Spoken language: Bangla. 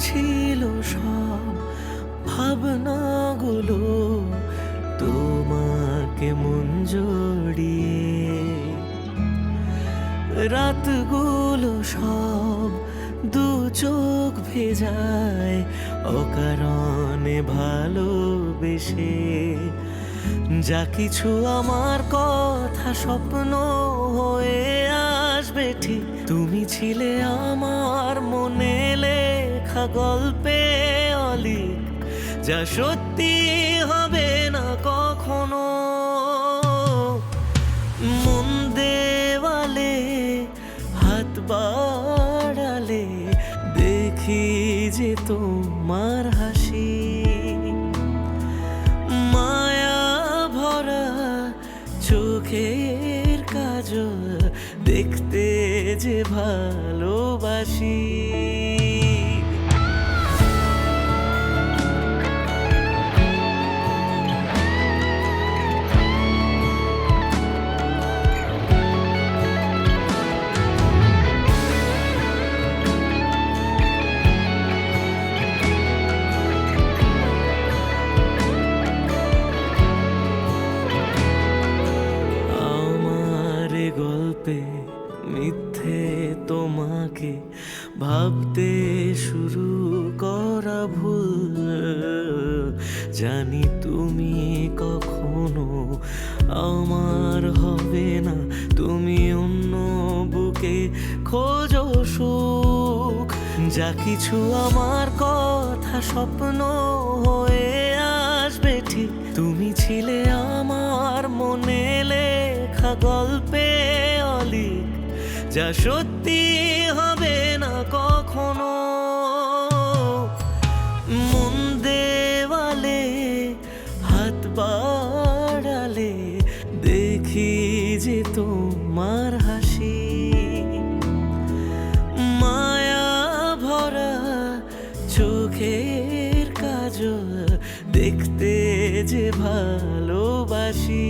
ছিল সব ভাবনাগুলো তোমাকে মন জড়িয়ে, রাতগুলো সব দু চোখ ভেজায় অকারণে ভালোবেসে। যা কিছু আমার কথা স্বপ্ন হয়ে আসবে ঠিক, তুমি ছিলে আমার মনে লেখা গল্পে অলিক, যা সত্যি হবে না কখনো। মন দেওয়ালে হাত বাড়ালে দেখি যে তোমার হাসি, মায়া ভরা চোখের কাজল দেখতে যে ভালোবাসি। গল্পে মিথ্যে তোমাকে ভাবতে শুরু করা ভুল, জানি তুমি কখনো আমার হবে না, তুমি অন্য বুকে খোঁজো সুখ। যা কিছু আমার কথা স্বপ্ন হয়ে আসবে ঠিক, তুমি ছিলে আমার মনে লেখা গল্পে অলিক, যা সত্যি হবে না কখনো। মন দেওয়ালে হাত বাড়ালে দেখি যে তোমার হাসি, মায়া ভরা চোখের কাজল দেখতে যে ভালোবাসি।